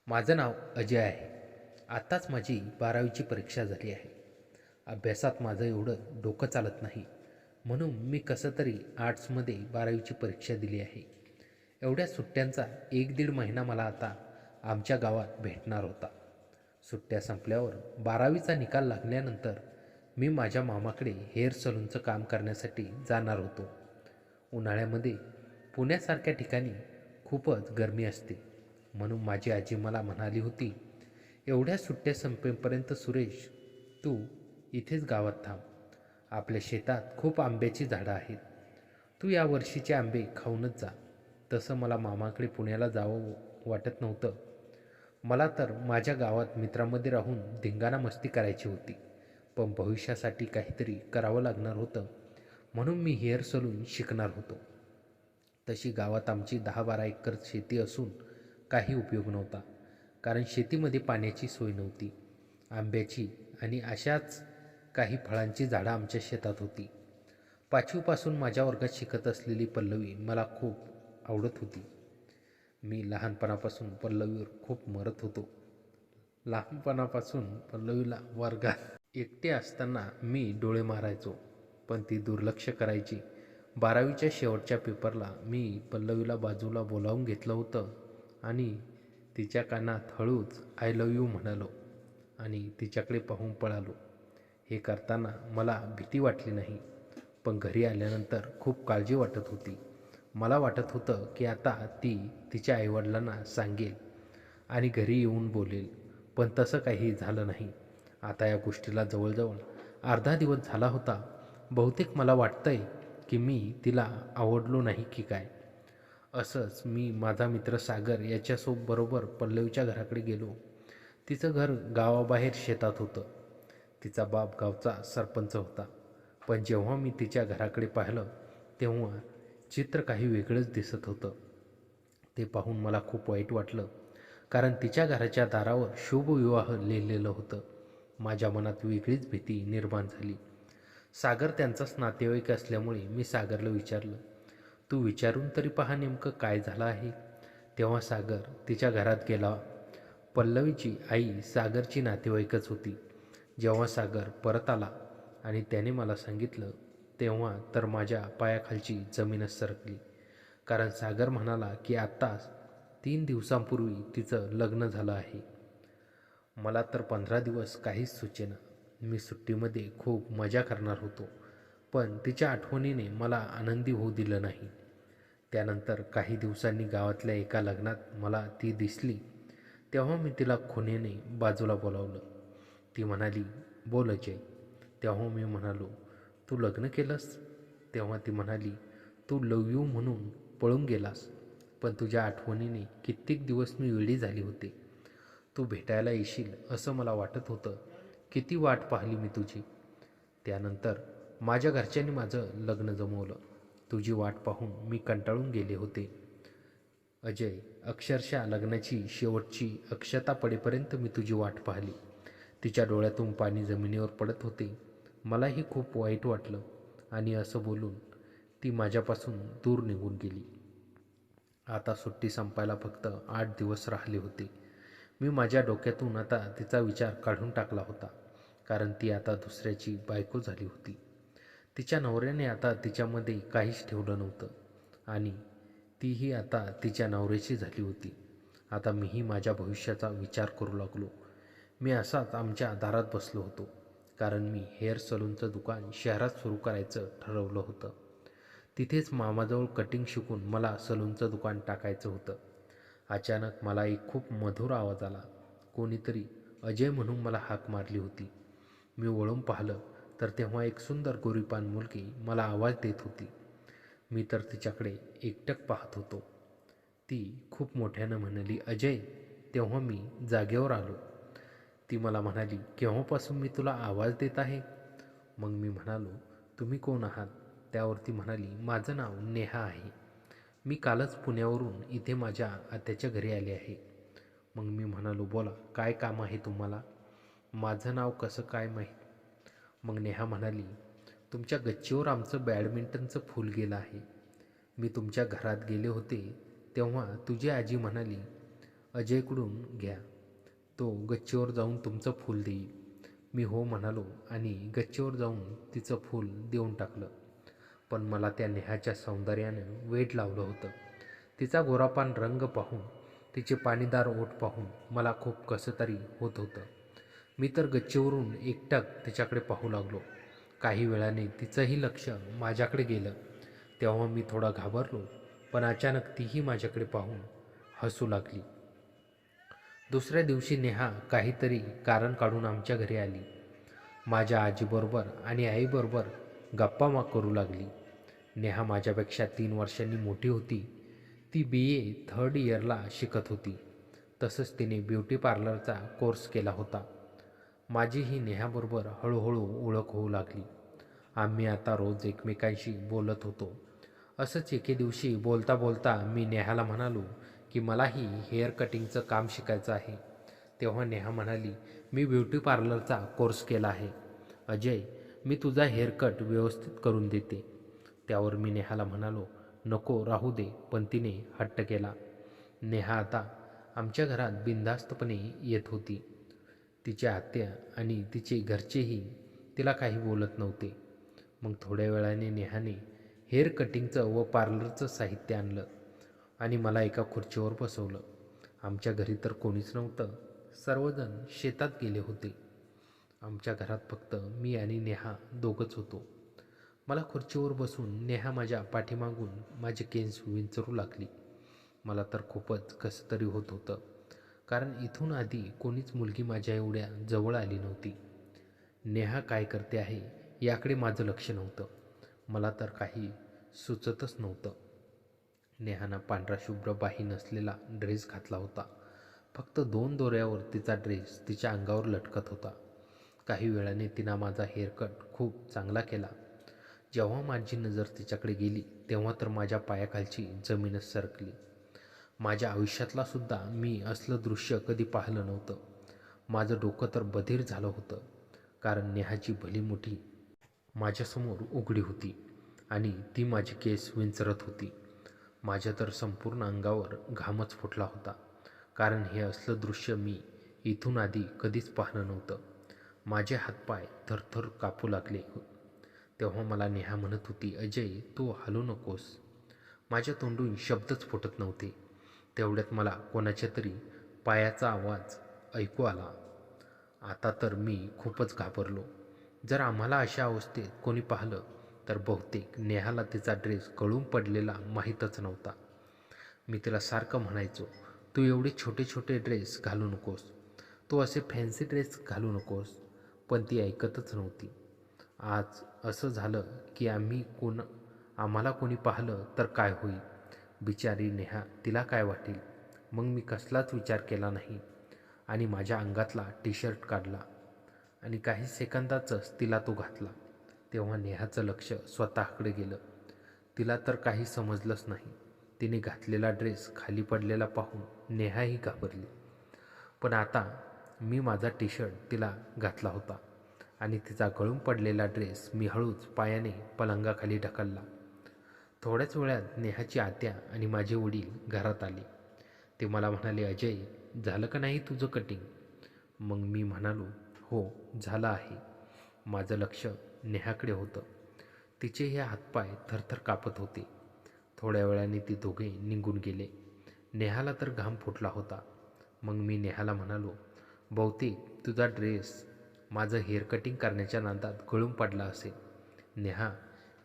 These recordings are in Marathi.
माझं नाव अजय आहे. आत्ताच माझी 12वीची परीक्षा झाली आहे. अभ्यासात माझं एवढं डोकं चालत नाही, म्हणून मी कसं तरी आर्ट्समध्ये 12वीची परीक्षा दिली आहे. एवढ्या सुट्ट्यांचा 1-1.5 महिना मला आता आमच्या गावात भेटणार होता. सुट्ट्या संपल्यावर 12वीचा निकाल लागल्यानंतर मी माझ्या मामाकडे हेअर सलूनचं काम करण्यासाठी जाणार होतो. उन्हाळ्यामध्ये पुण्यासारख्या ठिकाणी खूपच गरमी असते, म्हणून माझी आजी मला म्हणाली होती, एवढ्या सुट्ट्या संपेपर्यंत सुरेश, तू इथेच गावात थांब. आपल्या शेतात खूप आंब्याची झाडं आहेत. तू या वर्षीचे आंबे खाऊनच जा. तसं मला मामाकडे पुण्याला जावं वाटत नव्हतं. मला तर माझ्या गावात मित्रांमध्ये राहून धिंगाणा मस्ती करायची होती. पण भविष्यासाठी काहीतरी करावं लागणार होतं, म्हणून मी हेअर सलून शिकणार होतो. तशी गावात आमची 10-12 एकर शेती असून काही उपयोग नव्हता, कारण शेतीमध्ये पाण्याची सोय नव्हती. आंब्याची आणि अशाच काही फळांची झाडं आमच्या शेतात होती. 5वीपासून माझ्या वर्गात शिकत असलेली पल्लवी मला खूप आवडत होती. मी लहानपणापासून पल्लवीवर खूप मरत होतो. लहानपणापासून पल्लवीला वर्गात एकटे असताना मी डोळे मारायचो, पण ती दुर्लक्ष करायची. 12वीच्या शेवटच्या पेपरला मी पल्लवीला बाजूला बोलावून घेतलं होतं आणि तिच्या कानात हळूच आय लव्ह यू म्हणालो आणि तिच्याकडे पाहून पळालो. हे करताना मला भीती वाटली नाही, पण घरी आल्यानंतर खूप काळजी वाटत होती. मला वाटत होतं की आता ती तिच्या आईवडिलांना सांगेल आणि घरी येऊन बोलेल, पण तसं काही झालं नाही. आता या गोष्टीला जवळजवळ अर्धा दिवस झाला होता. बहुतेक मला वाटतंय की मी तिला आवडलो नाही की काय. असंच मी माझा मित्र सागर याच्याबरोबर पल्लवीच्या घराकडे गेलो. तिचं घर गावाबाहेर शेतात होतं. तिचा बाप गावचा सरपंच होता. पण जेव्हा मी तिच्या घराकडे पाहिलं तेव्हा चित्र काही वेगळंच दिसत होतं. ते पाहून मला खूप वाईट वाटलं, कारण तिच्या घराच्या दारावर शुभविवाह लिहिलेलं होतं. माझ्या मनात वेगळीच भीती निर्माण झाली. सागर त्यांचाच नातेवाईक असल्यामुळे मी सागरला विचारलं, तू विचारून तरी पहा नेमकं काय झालं आहे. तेव्हा सागर तिच्या घरात गेला. पल्लवीची आई सागरची नातेवाईकच होती. जेव्हा सागर परत आला आणि त्याने मला सांगितलं, तेव्हा तर माझ्या पायाखालची जमीनच सरकली. कारण सागर म्हणाला की आत्ताच 3 दिवसांपूर्वी तिचं लग्न झालं आहे. मला तर 15 दिवस काहीच सुचेना. मी सुट्टीमध्ये खूप मजा करणार होतो, पण तिच्या आठवणीने मला आनंदी होऊ दिलं नाही. त्यानंतर काही दिवसांनी गावातल्या एका लग्नात मला ती दिसली. तेव्हा मी तिला खुणेने बाजूला बोलावलं. ती म्हणाली, बोल अजय. तेव्हा मी म्हणालो, तू लग्न केलंस? तेव्हा ती म्हणाली, तू लव यू म्हणून पळून गेलास, पण तुझ्या आठवणीने कित्येक दिवस मी वेडी झाली होते. तू भेटायला येशील असं मला वाटत होतं. किती वाट पाहिली मी तुझी. त्यानंतर माझ्या घरच्यांनी माझं लग्न जमवलं. तुझी वाट पाहून मी कंटाळून गेले होते. अजय, अक्षरशः लग्नाची शेवटची अक्षता पडेपर्यंत मी तुझी वाट पाहिली. तिच्या डोळ्यातून पाणी जमिनीवर पडत होते. मलाही खूप वाईट वाटलं आणि असं बोलून ती माझ्यापासून दूर निघून गेली. आता सुट्टी संपायला फक्त 8 दिवस राहिले होते. मी माझ्या डोक्यातून आता तिचा विचार काढून टाकला होता, कारण ती आता दुसऱ्याची बायको झाली होती. तिच्या नवऱ्याने आता तिच्यामध्ये काहीच ठेवलं नव्हतं आणि तीही आता तिच्या नवऱ्याची झाली होती. आता मीही माझ्या भविष्याचा विचार करू लागलो. मी असाच आमच्या दारात बसलो होतो, कारण मी हेअर सलूनचं दुकान शहरात सुरू करायचं ठरवलं होतं. तिथेच मामाजवळ कटिंग शिकून मला सलूनचं दुकान टाकायचं होतं. अचानक मला एक खूप मधुर आवाज आला. कोणीतरी अजय म्हणून मला हाक मारली होती. मी वळून पाहिलं तर तेव्हा एक सुंदर गोरीपान मुलगी मला आवाज देत होती. मी तर तिच्याकडे एकटक पाहत होतो. ती खूप मोठ्यानं म्हणाली, अजय. तेव्हा मी जागेवर आलो. ती मला म्हणाली, केव्हापासून मी तुला आवाज देत आहे? मग मी म्हणालो, तुम्ही कोण आहात? त्यावर ती म्हणाली, माझं नाव नेहा आहे. मी कालच पुण्यावरून इथे माझ्या आत्याच्या घरी आले आहे. मग मी म्हणालो, बोला, काय काम आहे तुम्हाला? माझं नाव कसं काय माहीत? मग नेहा म्हणाली, तुमच्या गच्चीवर आमचं बॅडमिंटनचं फूल गेलं आहे. मी तुमच्या घरात गेले होते तेव्हा तुझी आजी म्हणाली, अजयकडून घ्या. तो गच्चीवर जाऊन तुमचं फूल देईल. मी हो म्हणालो आणि गच्चीवर जाऊन तिचं फूल देऊन टाकलं. पण मला त्या नेहाच्या सौंदर्यानं वेड लावलं होतं. तिचा गोरापान रंग पाहून, तिचे पाणीदार ओठ पाहून मला खूप कसं तरी होत होतं. मी तर गच्चीवरून एकटक तिच्याकडे पाहू लागलो. काही वेळाने तिचंही लक्ष माझ्याकडे गेलं. तेव्हा मी थोडा घाबरलो, पण अचानक तीही माझ्याकडे पाहून हसू लागली. दुसऱ्या दिवशी नेहा काहीतरी कारण काढून आमच्या घरी आली. माझ्या आजीबरोबर आणि आईबरोबर गप्पा करू लागली. नेहा माझ्यापेक्षा 3 वर्षांनी मोठी होती. ती BA 3rd इयरला शिकत होती. तसंच तिने ब्युटी पार्लरचा कोर्स केला होता. माझीही नेहाबरोबर हळूहळू ओळख होऊ लागली. आम्ही आता रोज एकमेकांशी बोलत होतो. असंच एके दिवशी बोलता बोलता मी नेहाला म्हणालो की मलाही हेअर कटिंगचं काम शिकायचं आहे. तेव्हा नेहा म्हणाली, मी ब्युटी पार्लरचा कोर्स केला आहे. अजय, मी तुझा हेअरकट व्यवस्थित करून देते. त्यावर मी नेहाला म्हणालो, नको राहू दे, पण तिने हट्ट केला. नेहा आता आमच्या घरात बिनधास्तपणे येत होती. तिच्या आत्या आणि तिचे घरचेही तिला काही बोलत नव्हते. मग थोड्या वेळाने नेहाने हेअर कटिंगचं व पार्लरचं साहित्य आणलं आणि मला एका खुर्चीवर बसवलं. आमच्या घरी तर कोणीच नव्हतं. सर्वजण शेतात गेले होते. आमच्या घरात फक्त मी आणि नेहा दोघंच होतो. मला खुर्चीवर बसून नेहा माझ्या पाठीमागून माझे केस विंचरू लागली. मला तर खूपच कसं तरी होत होतं, कारण इथून आधी कोणीच मुलगी माझ्या एवढ्या जवळ आली नव्हती. नेहा काय करते आहे याकडे माझं लक्ष नव्हतं. मला तर काही सुचतच नव्हतं. नेहानं पांढरा शुभ्र बाही नसलेला ड्रेस घातला होता. फक्त 2 दोऱ्यावर तिचा ड्रेस तिच्या अंगावर लटकत होता. काही वेळाने तिनं माझा हेअरकट खूप चांगला केला. जेव्हा माझी नजर तिच्याकडे गेली तेव्हा तर माझ्या पायाखालची जमीनच सरकली. माझ्या आयुष्यातला सुद्धा मी असलं दृश्य कधी पाहिलं नव्हतं. माझं डोकं तर बधीर झालं होतं, कारण नेहाची भली मोठी माझ्यासमोर उघडी होती आणि ती माझे केस विंचरत होती. माझ्या तर संपूर्ण अंगावर घामच फुटला होता, कारण हे असलं दृश्य मी इथून आधी कधीच पाहिलं नव्हतं. माझे हातपाय थरथर कापू लागले. तेव्हा मला नेहा म्हणत होती, अजय, तू हलू नकोस. माझ्या तोंडून शब्दच फुटत नव्हते. तेवढ्यात मला कोणाच्या तरी पायाचा आवाज ऐकू आला. आता तर मी खूपच घाबरलो. जर आम्हाला अशा अवस्थेत कोणी पाहिलं तर बहुतेक नेहाला तिचा ड्रेस गळून पडलेला माहीतच नव्हता. मी तिला सारखं म्हणायचो, तू एवढे छोटे छोटे ड्रेस घालू नकोस, तू असे फॅन्सी ड्रेस घालू नकोस. पण ती ऐकतच नव्हती. आज असं झालं की आम्हाला कोणी पाहिलं तर काय होईल? बिचारी नेहा, तिला काय वाटेल? मग मी कसलाच विचार केला नाही आणि माझ्या अंगातला टी-शर्ट काढला आणि काही सेकंदातच तिला तो घातला. तेव्हा नेहाचं लक्ष स्वतःकडे गेलं. तिला तर काही समजलंच नाही. तिने घातलेला ड्रेस खाली पडलेला पाहून नेहाही घाबरली. पण आता मी माझा टी-शर्ट तिला घातला होता आणि तिचा गळून पडलेला ड्रेस मी हळूच पायाने पलंगाखाली ढकलला. थोड्याच वेळात नेहाची आत्या आणि माझे वडील घरात आले. ते मला म्हणाले, अजय, झालं का नाही तुझं कटिंग? मग मी म्हणालो, हो, झालं आहे. माझं लक्ष नेहाकडे होतं. तिचे हे हातपाय थरथर कापत होते. थोड्या वेळाने ती दोघे निघून गेले. नेहाला तर घाम फुटला होता. मग मी नेहाला म्हणालो, बहुतेक तुझा ड्रेस माझं हेअर कटिंग करण्याच्या नादात गळून पडला असेल. नेहा,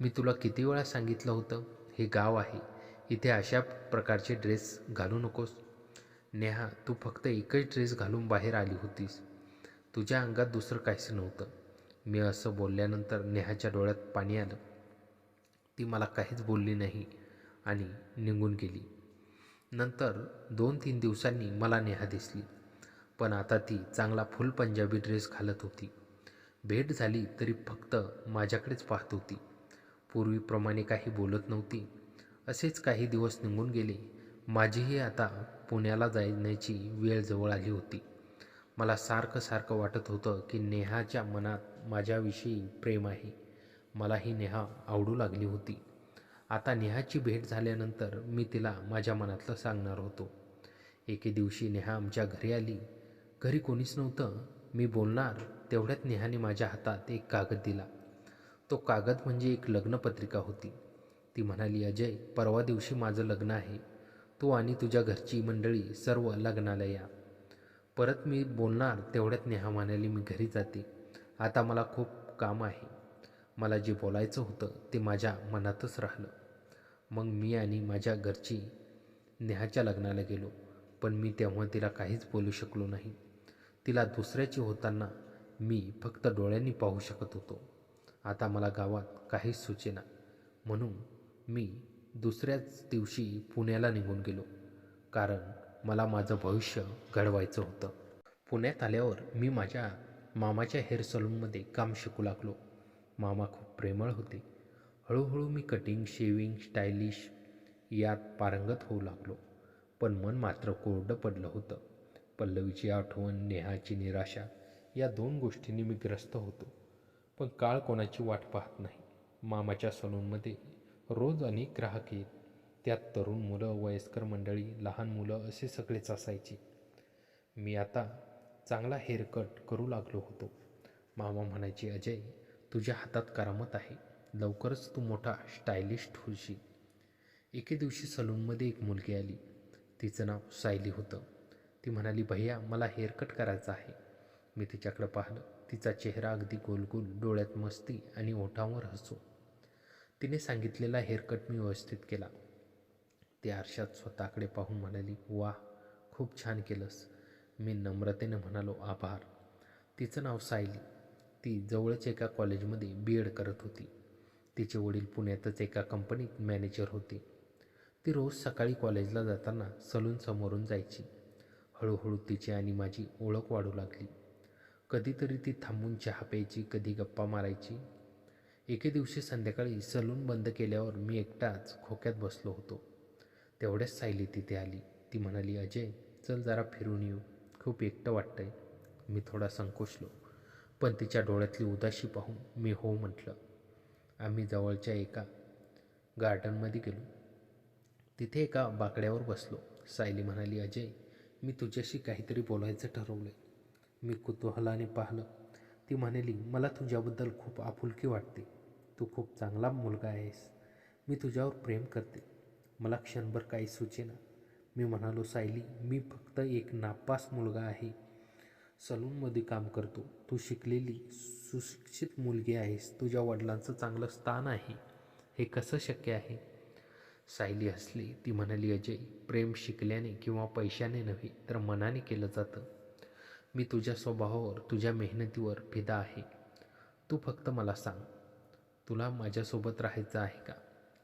मी तुला किती वेळा सांगितलं होतं, हे गाव आहे, इथे अशा प्रकारचे ड्रेस घालू नकोस. नेहा, तू फक्त एकच ड्रेस घालून बाहेर आली होतीस. तुझ्या अंगात दुसरं काहीच नव्हतं. मी असं बोलल्यानंतर नेहाच्या डोळ्यात पाणी आलं. ती मला काहीच बोलली नाही आणि निघून गेली. नंतर 2-3 दिवसांनी मला नेहा दिसली. पण आता ती चांगला फुल पंजाबी ड्रेस घालत होती. भेट झाली तरी फक्त माझ्याकडेच पाहत होती. पूर्वीप्रमाणे काही बोलत नव्हती. असेच काही दिवस निघून गेले. माझीही आता पुण्याला जाण्याची वेळ जवळ आली होती. मला सारखं सारखं वाटत होतं की नेहाच्या मनात माझ्याविषयी प्रेम आहे. मला ही नेहा आवडू लागली होती. आता नेहाची भेट झाल्यानंतर मी तिला माझ्या मनातलं सांगणार होतो. एके दिवशी नेहा आमच्या घरी आली. घरी कोणीच नव्हतं. मी बोलणार तेवढ्यात नेहाने माझ्या हातात एक कागद दिला. तो कागद म्हणजे एक लग्नपत्रिका होती. ती म्हणाली, अजय, परवा दिवशी माझं लग्न आहे. तू आणि तुझ्या घरची मंडळी सर्व लग्नाला या. परत मी बोलणार तेवढ्यात नेहा म्हणाली, मी घरी जाते. आता मला खूप काम आहे. मला जे बोलायचं होतं ते माझ्या मनातच राहिलं. मग मी आणि माझ्या घरची नेहाच्या लग्नाला गेलो. पण मी तेव्हा तिला काहीच बोलू शकलो नाही. तिला दुसऱ्याची होताना मी फक्त डोळ्यांनी पाहू शकत होतो. आता मला गावात काहीच सुचेना, म्हणून मी दुसऱ्याच दिवशी पुण्याला निघून गेलो. कारण मला माझं भविष्य घडवायचं होतं. पुण्यात आल्यावर मी माझ्या मामाच्या हेअर सलूनमध्ये काम शिकू लागलो. मामा खूप प्रेमळ होते. हळूहळू मी कटिंग, शेविंग, स्टायलिश यात पारंगत होऊ लागलो. पण मन मात्र कोरडं पडलं होतं. पल्लवीची आठवण, नेहाची निराशा या दोन गोष्टींनी मी ग्रस्त होतो. पण काळ कोणाची वाट पाहत नाही. मामाच्या सलूनमध्ये रोज अनेक ग्राहक येत. त्यात तरुण मुलं, वयस्कर मंडळी, लहान मुलं असे सगळेच असायचे. मी आता चांगला हेअरकट करू लागलो होतो. मामा म्हणायचे, अजय, तुझ्या हातात करामत आहे. लवकरच तू मोठा स्टायलिस्ट होशील. एके दिवशी सलूनमध्ये एक मुलगी आली. तिचं नाव सायली होतं. ती म्हणाली, भैया, मला हेअरकट करायचा आहे. मी तिच्याकडे पाहिलं. तिचा चेहरा अगदी गोलगोल, डोळ्यात मस्ती आणि ओठांवर हसू. तिने सांगितलेला हेअरकट मी व्यवस्थित केला. ती आरशात स्वतःकडे पाहून म्हणाली, वाह, खूप छान केलंस. मी नम्रतेने म्हणालो, आभार. तिचं नाव सायली. ती जवळच एका कॉलेजमध्ये BEd करत होती. तिचे वडील पुण्यातच एका कंपनीत मॅनेजर होते. ती रोज सकाळी कॉलेजला जाताना सलून समोरून जायची. हळूहळू तिची आणि माझी ओळख वाढू लागली. कधीतरी ती थांबून चहा प्यायची, कधी गप्पा मारायची. एके दिवशी संध्याकाळी सलून बंद केल्यावर मी एकटाच खोक्यात बसलो होतो. तेवढ्याच सायली तिथे आली. ती म्हणाली, अजय, चल जरा फिरून येऊ. खूप एकटं वाटतंय. मी थोडा संकोचलो, पण तिच्या डोळ्यातली उदासी पाहून मी हो म्हटलं. आम्ही जवळच्या एका गार्डनमध्ये गेलो. तिथे एका बाकड्यावर बसलो. सायली म्हणाली, अजय, मी तुझ्याशी काहीतरी बोलायचं ठरवलंय. मी कुतूहलाने पाहिलं. ती म्हणाली, मला तुझ्याबद्दल खूप आपुलकी वाटते. तू खूप चांगला मुलगा आहेस. मी तुझ्यावर प्रेम करते. मला क्षणभर काही सुचेना. मी म्हणालो, सायली, मी फक्त एक नापास मुलगा आहे. सलूनमध्ये काम करतो. तू शिकलेली, सुशिक्षित मुलगी आहेस. तुझ्या वडिलांचं चांगलं स्थान आहे. हे कसं शक्य आहे? सायली हसली. ती म्हणाली, अजय, प्रेम शिकल्याने किंवा पैशाने नव्हे तर मनाने केलं जातं. मी तुझ्या स्वभावावर, तुझ्या मेहनतीवर फिदा आहे. तू फक्त मला सांग, तुला माझ्यासोबत राहायचं आहे का?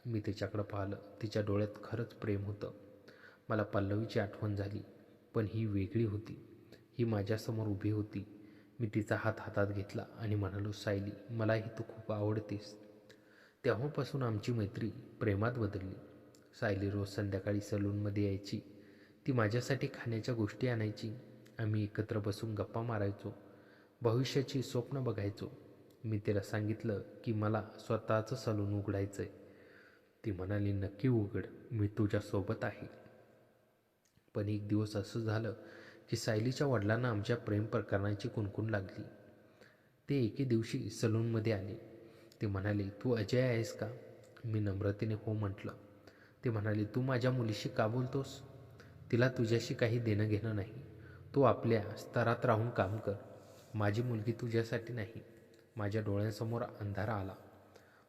मी तिच्याकडं पाहिलं. तिच्या डोळ्यात खरंच प्रेम होतं. मला पल्लवीची आठवण झाली, पण ही वेगळी होती. ही माझ्यासमोर उभी होती. मी तिचा हात हातात घेतला आणि म्हणालो, सायली, मलाही तू खूप आवडतेस. तेव्हापासून आमची मैत्री प्रेमात बदलली. सायली रोज संध्याकाळी सलूनमध्ये यायची. ती माझ्यासाठी खाण्याच्या गोष्टी आणायची. आम्ही एकत्र बसून गप्पा मारायचो. भविष्याची स्वप्न बघायचो. मी तिला सांगितलं की मला स्वतःचं सलून उघडायचं आहे. ती म्हणाली, नक्की उघड, मी तुझ्यासोबत आहे. पण एक दिवस असं झालं की सायलीच्या वडिलांना आमच्या प्रेम प्रकरणाची कुणकुण लागली. ते एके दिवशी सलूनमध्ये आले. ते म्हणाले, तू अजय आहेस का? मी नम्रतेने हो म्हटलं. ते म्हणाले, तू माझ्या मुलीशी का बोलतोस? तिला तुझ्याशी काही देणं घेणं नाही. तू आपल्या स्तरात राहून काम कर. माझी मुलगी तुझ्यासाठी नाही. माझ्या डोळ्यांसमोर अंधारा आला,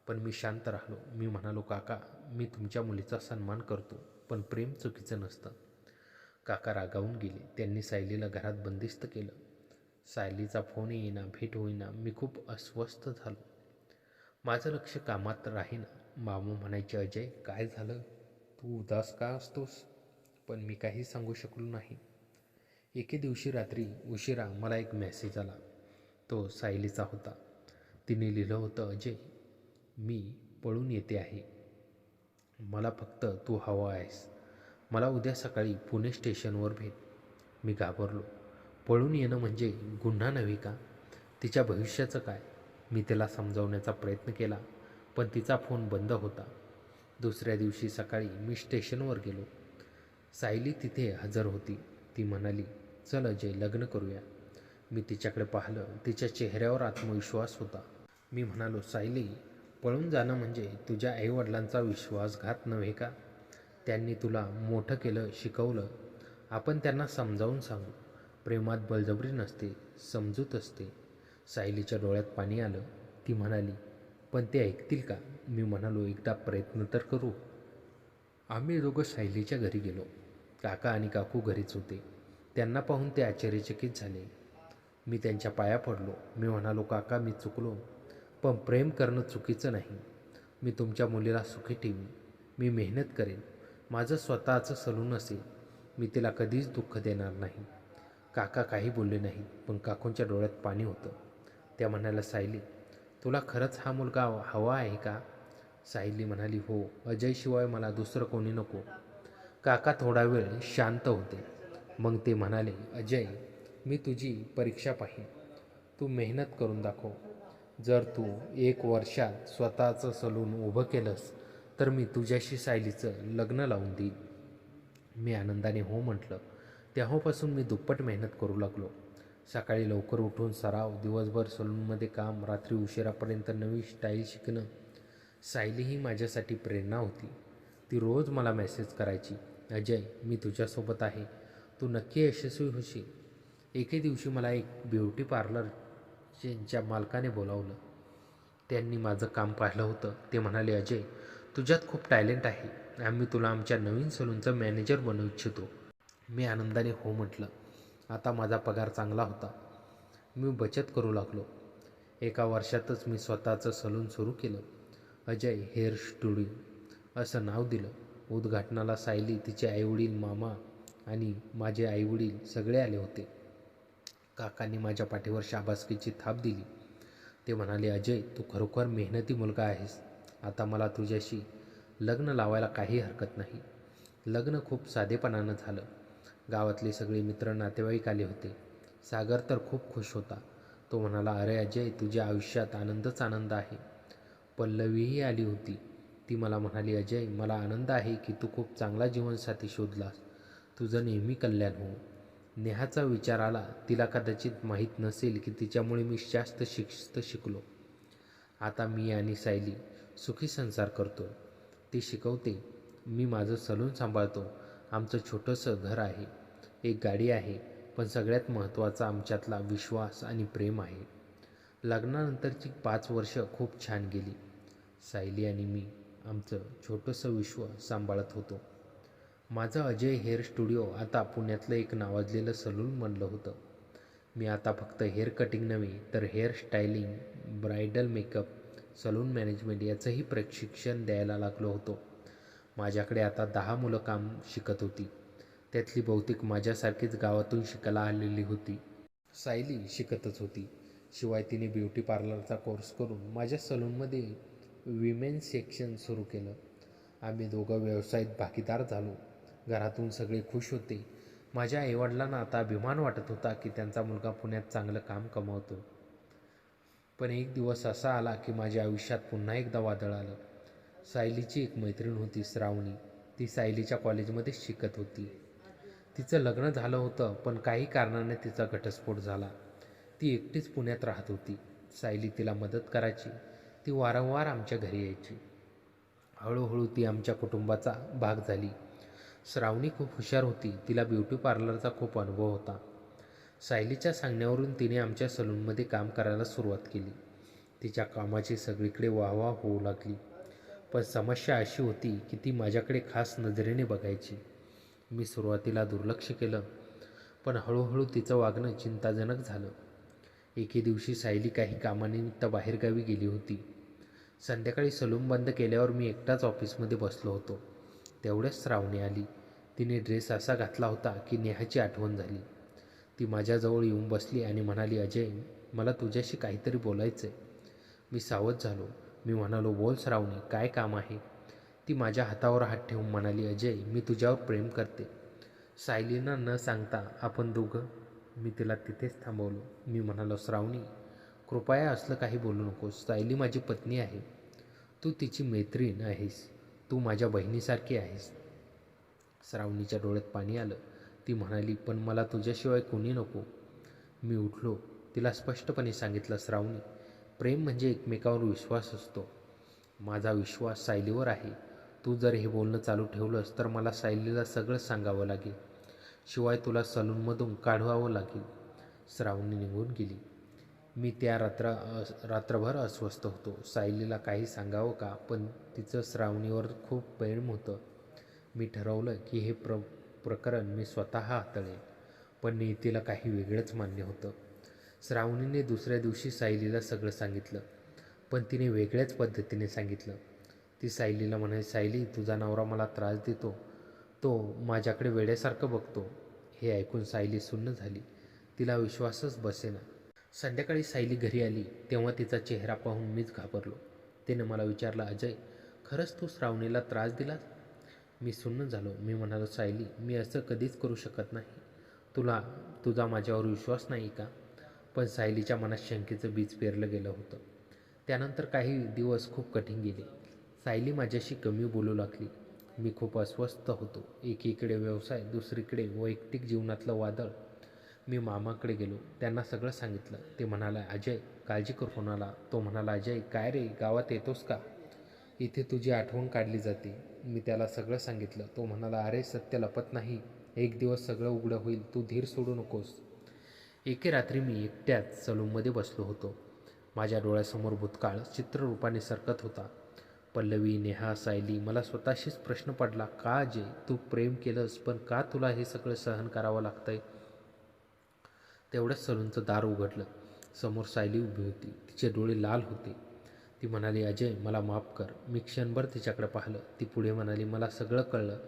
पण मी शांत राहिलो. मी म्हणालो, काका, मी तुमच्या मुलीचा सन्मान करतो, पण प्रेम चुकीचं नसतं. काका रागावून गेले. त्यांनी सायलीला घरात बंदिस्त केलं. सायलीचा फोन येईना, भेट होईना. मी खूप अस्वस्थ झालो. माझं लक्ष कामात राहीना. मामा म्हणायचे, अजय, काय झालं? तू उदास का असतोस? पण मी काही सांगू शकलो नाही. एके दिवशी रात्री उशिरा मला एक मेसेज आला. तो सायलीचा होता. तिने लिहिलं होतं, अजय, मी पळून येते आहे. मला फक्त तू हवा आहेस. मला उद्या सकाळी पुणे स्टेशनवर भेट. मी घाबरलो. पळून येणं म्हणजे गुन्हा नव्हे का? तिच्या भविष्याचं काय? मी तिला समजावण्याचा प्रयत्न केला, पण तिचा फोन बंद होता. दुसऱ्या दिवशी सकाळी मी स्टेशनवर गेलो. सायली तिथे हजर होती. ती म्हणाली, चल अजय, लग्न करूया. मी तिच्याकडे पाहिलं. तिच्या चेहऱ्यावर आत्मविश्वास होता. मी म्हणालो, सायली, पळून जाणं म्हणजे तुझ्या आईवडिलांचा विश्वासघात नव्हे का? त्यांनी तुला मोठं केलं, शिकवलं. आपण त्यांना समजावून सांगू. प्रेमात बळजबरी नसते, समजूत असते. सायलीच्या डोळ्यात पाणी आलं. ती म्हणाली, पण ते ऐकतील का? मी म्हणालो, एकदा प्रयत्न तर करू. आम्ही दोघं सायलीच्या घरी गेलो. काका आणि काकू घरीच होते. त्यांना पाहून ते आश्चर्यचकित झाले. मी त्यांच्या पाया पडलो. मी म्हणालो, काका, मी चुकलो, पण प्रेम करणं चुकीचं नाही. मी तुमच्या मुलीला सुखी ठेवीन. मी मेहनत करेन. माझं स्वतःचं सलून असेल. मी तिला कधीच दुःख देणार नाही. काका काही बोलले नाहीत, पण काकूंच्या डोळ्यात पाणी होतं. त्या म्हणाल्या, सायली, तुला खरंच हा मुलगा हवा आहे का? सायली म्हणाली, हो, अजयशिवाय मला दुसरं कोणी नको. काका थोडा वेळ शांत होते. मग ते म्हणाले, अजय, मी तुझी परीक्षा पाहीन. तू मेहनत करून दाखव. जर तू 1 वर्षात स्वतःचं सलून उभं केलंस तर मी तुझ्याशी सायलीचं लग्न लावून देईन. मी आनंदाने हो म्हटलं. तेव्हापासून मी दुप्पट मेहनत करू लागलो. सकाळी लवकर उठून सराव, दिवसभर सलूनमध्ये काम, रात्री उशिरापर्यंत नवी स्टाईल शिकणं. सायली ही माझ्यासाठी प्रेरणा होती. ती रोज मला मेसेज करायची, अजय, मी तुझ्यासोबत आहे. तू नक्की यशस्वी होशील. एके दिवशी मला एक ब्युटी पार्लरच्या मालकाने बोलावलं. त्यांनी माझं काम पाहिलं होतं. ते म्हणाले, अजय, तुझ्यात खूप टॅलेंट आहे. आम्ही तुला आमच्या नवीन सलूनचा मॅनेजर बनवू इच्छितो. मी आनंदाने हो म्हटलं. आता माझा पगार चांगला होता. मी बचत करू लागलो. 1 वर्षातच मी स्वतःचं सलून सुरू केलं. अजय हेअर स्टुडिओ असं नाव दिलं. उद्घाटनाला सायली, तिचे आईवडील, मामा आणि माझे आईवडील सगळे आले होते. काकांनी माझ्या पाठीवर शाबासकीची थाप दिली. ते म्हणाले, अजय, तू खरोखर मेहनती मुलगा आहेस. आता मला तुझ्याशी लग्न लावायला काही हरकत नाही. लग्न खूप साधेपणानं झालं. गावातले सगळे मित्र, नातेवाईक आले होते. सागर तर खूप खुश होता. तो म्हणाला, अरे अजय, तुझ्या आयुष्यात आनंदच आनंद आहे. पल्लवीही आली होती. ती मला म्हणाली, अजय, मला आनंद आहे की तू खूप चांगला जीवनसाथी शोधलास. तुझं नेहमी कल्याण हो. नेहाचा विचार आला. तिला कदाचित माहीत नसेल की तिच्यामुळे मी जास्त शिस्त शिकलो. आता मी आणि सायली सुखी संसार करतो. ती शिकवते, मी माझं सलून सांभाळतो. आमचं छोटंसं घर आहे, एक गाडी आहे, पण सगळ्यात महत्त्वाचा आमच्यातला विश्वास आणि प्रेम आहे. लग्नानंतरची 5 वर्ष खूप छान गेली. सायली आणि मी आमचं छोटंसं विश्व सांभाळत होतो. माझं अजय हेअर स्टुडिओ आता पुण्यातलं एक नावाजलेलं सलून बनलं होतं. मी आता फक्त हेअर कटिंग नव्हे तर hair styling, bridal makeup, salon management याचंही प्रशिक्षण द्यायला लागलो होतो. माझ्याकडे आता 10 मुलं काम शिकत होती. त्यातली बहुतेक माझ्यासारखीच गावातून शिकायला आलेली होती. सायली शिकतच होती. शिवाय तिने ब्युटी पार्लरचा कोर्स करून माझ्या सलूनमध्ये विमेन्स सेक्शन सुरू केलं. आम्ही दोघं व्यवसायात भागीदार झालो. घरातून सगळे खुश होते. माझ्या आईवडिलांना आता अभिमान वाटत होता की त्यांचा मुलगा पुण्यात चांगलं काम कमावतो. पण एक दिवस असा आला की माझ्या आयुष्यात पुन्हा एकदा वादळ आलं. सायलीची एक मैत्रीण होती, श्रावणी. ती सायलीच्या कॉलेजमध्येच शिकत होती. तिचं लग्न झालं होतं, पण काही कारणाने तिचा घटस्फोट झाला. ती एकटीच पुण्यात राहत होती. सायली तिला मदत करायची. ती वारंवार आमच्या घरी यायची. हळूहळू ती आमच्या कुटुंबाचा भाग झाली. श्रावणी खूप हुशार होती. तिला ब्युटी पार्लरचा खूप अनुभव होता. सायलीच्या सांगण्यावरून तिने आमच्या सलूनमध्ये काम करायला सुरुवात केली. तिच्या कामाची सगळीकडे वाहवा होऊ लागली. पण समस्या अशी होती की ती माझ्याकडे खास नजरेने बघायची. मी सुरुवातीला दुर्लक्ष केलं, पण हळूहळू तिचं वागणं चिंताजनक झालं. एके दिवशी सायली काही कामानिमित्त बाहेरगावी गेली होती. संध्याकाळी सलून बंद केल्यावर मी एकटाच ऑफिसमध्ये बसलो होतो. तेवढ्याच श्रावणी आली. तिने ड्रेस असा घातला होता की नेहाची आठवण झाली. ती माझ्याजवळ येऊन बसली आणि म्हणाली, अजय, मला तुझ्याशी काहीतरी बोलायचं आहे. मी सावध झालो. मी म्हणालो, बोल श्रावणी, काय काम आहे? ती माझ्या हातावर हात ठेवून म्हणाली, अजय, मी तुझ्यावर प्रेम करते. सायलीना न सांगता आपण दोघं. मी तिला तिथेच थांबवलो. मी म्हणालो, श्रावणी, कृपया असलं काही बोलू नकोस. सायली माझी पत्नी आहे. तू तिची मैत्रीण आहेस. तू माझ्या बहिणीसारखी आहेस. श्रावणीच्या डोळ्यात पाणी आलं. ती म्हणाली, पण मला तुझ्याशिवाय कोणी नको. मी उठलो. तिला स्पष्टपणे सांगितलं, श्रावणी, प्रेम म्हणजे एकमेकावर विश्वास असतो. माझा विश्वास सायलीवर आहे. तू जर हे बोलणं चालू ठेवलंस तर मला सायलीला सगळं सांगावं लागेल. शिवाय तुला सलूनमधून काढवावं लागेल. श्रावणी निघून गेली. मी त्या रात्रभर अस्वस्थ होतो. सायलीला काही सांगावं का, पण तिचं श्रावणीवर खूप प्रेम होतं. मी ठरवलं की हे प्रकरण मी स्वतः हाताळेन. पण नियतीला काही वेगळंच मान्य होतं. श्रावणीने दुसऱ्या दिवशी सायलीला सगळं सांगितलं, पण तिने वेगळ्याच पद्धतीने सांगितलं. ती सायलीला म्हणाली, सायली, तुझा नवरा मला त्रास देतो. तो माझ्याकडे वेड्यासारखं बघतो. हे ऐकून सायली सुन्न झाली. तिला विश्वासच बसेना. संध्याकाळी सायली घरी आली तेव्हा तिचा चेहरा पाहून मीच घाबरलो. तिने मला विचारलं, अजय, खरंच तू श्रावणीला त्रास दिलास? मी सुन्न झालो. मी म्हणालो, सायली, मी असं कधीच करू शकत नाही. तुझा माझ्यावर विश्वास नाही का? पण सायलीच्या मनात शंकेचं बीज पेरलं गेलं होतं. त्यानंतर काही दिवस खूप कठीण गेले. सायली माझ्याशी कमी बोलू लागली. मी खूप अस्वस्थ होतो. एकीकडे व्यवसाय, दुसरीकडे वैयक्तिक जीवनातलं वादळ. मी मामाकडे गेलो. त्यांना सगळं सांगितलं. ते म्हणाला, अजय, काळजी करू नका. तो म्हणाला, अजय, काय रे, गावात येतोस का? इथे तुझी आठवण काढली जाते. मी त्याला सगळं सांगितलं. तो म्हणाला, अरे, सत्य लपत नाही. एक दिवस सगळं उघडं होईल. तू धीर सोडू नकोस. एके रात्री मी एकट्यात सलूनमध्ये बसलो होतो. माझ्या डोळ्यासमोर भूतकाळ चित्ररूपाने सरकत होता. पल्लवी, नेहा, सायली. मला स्वतःशीच प्रश्न पडला, का अजय, तू प्रेम केलंस, पण का तुला हे सगळं सहन करावं लागतंय? तेवढ्याच सलूनचं दार उघडलं. समोर सायली उभी होती. तिचे डोळे लाल होते. ती म्हणाली, अजय, मला माफ कर. मी क्षणभर तिच्याकडे पाहिलं. ती पुढे म्हणाली, मला सगळं कळलं.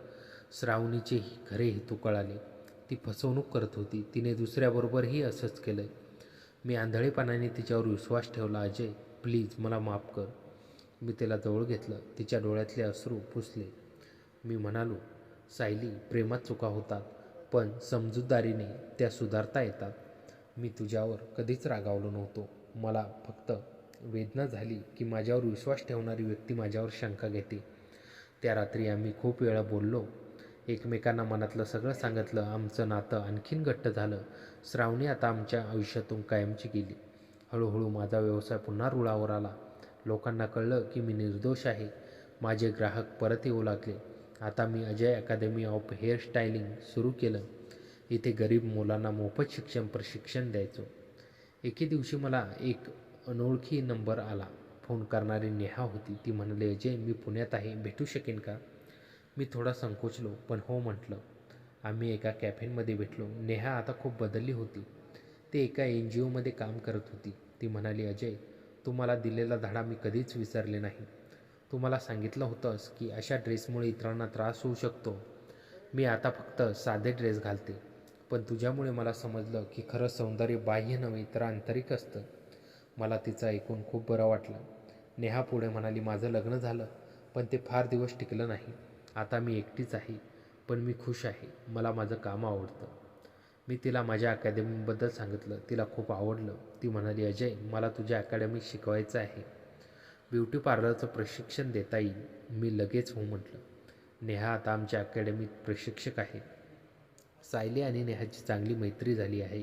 श्रावणीचे खरे हेतू कळाले. ती फसवणूक करत होती. तिने दुसऱ्याबरोबरही असंच केलं. मी आंधळेपणाने तिच्यावर विश्वास ठेवला. अजय, प्लीज मला माफ कर. मी तिला जवळ घेतलं. तिच्या डोळ्यातले अश्रू पुसले. मी म्हणालो, सायली, प्रेमात चुका होतात, पण समजूतदारीने त्या सुधारता येतात. मी तुझ्यावर कधीच रागावलो नव्हतो. मला फक्त वेदना झाली की माझ्यावर विश्वास ठेवणारी व्यक्ती माझ्यावर शंका घेते. त्या रात्री आम्ही खूप वेळा बोललो. एकमेकांना मनातलं सगळं सांगितलं. आमचं नातं आणखीन घट्ट झालं. श्रावणी आता आमच्या आयुष्यातून कायमची गेली. हळूहळू माझा व्यवसाय पुन्हा रुळावर आला. लोकांना कळलं की मी निर्दोष आहे. माझे ग्राहक परत येऊ लागले. आता मी Ajay academy of hair styling सुरू केलं. इथे गरीब मुलांना मोफत प्रशिक्षण द्यायचो. एके दिवशी मला एक अनोळखी नंबर आला. फोन करणारी नेहा होती. ती म्हणाली, अजय, मी पुण्यात आहे, भेटू शकेन का? मी थोडा संकोचलो, पण हो म्हटलं. आम्ही एका कॅफेमध्ये भेटलो. नेहा आता खूप बदलली होती. ती एका NGOमध्ये काम करत होती. ती म्हणाली, अजय, तू मला दिलेला धडा मी कधीच विसरले नाही. तू मला सांगितलं होतंस की अशा ड्रेसमुळे इतरांना त्रास होऊ शकतो. मी आता फक्त साधे ड्रेस घालते. पण तुझ्यामुळे मला समजलं की खरं सौंदर्य बाह्य नव्हे तर आंतरिक असतं. मला तिचं ऐकून खूप बरं वाटलं. नेहा पुढे म्हणाली, माझं लग्न झालं, पण ते फार दिवस टिकलं नाही. आता मी एकटीच आहे, पण मी खुश आहे. मला माझं काम आवडतं. मी तिला माझ्या अकॅडमीबद्दल सांगितलं. तिला खूप आवडलं. ती म्हणाली, अजय, मला तुझ्या अकॅडमीत शिकवायचं आहे. ब्युटी पार्लरचं प्रशिक्षण देता येईल. मी लगेच हो म्हटलं. नेहा आता आमच्या अकॅडमीत प्रशिक्षक आहे. सायली आणि नेहाची चांगली मैत्री झाली आहे.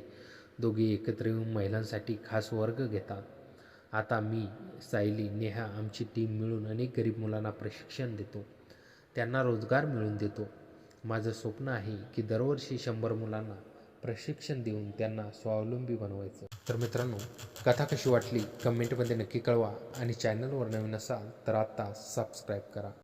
दोघे एकत्र येऊन महिलांसाठी खास वर्ग घेतात. आता मी, सायली, नेहा आमची टीम मिळून अनेक गरीब मुलांना प्रशिक्षण देतो. त्यांना रोजगार मिळवून देतो. माझं स्वप्न आहे की दरवर्षी 100 मुलांना प्रशिक्षण देऊन त्यांना स्वावलंबी बनवायचं. तर मित्रांनो, कथा कशी वाटली कमेंटमध्ये नक्की कळवा आणि चॅनलवर नवीन असाल तर आत्ता सबस्क्राईब करा.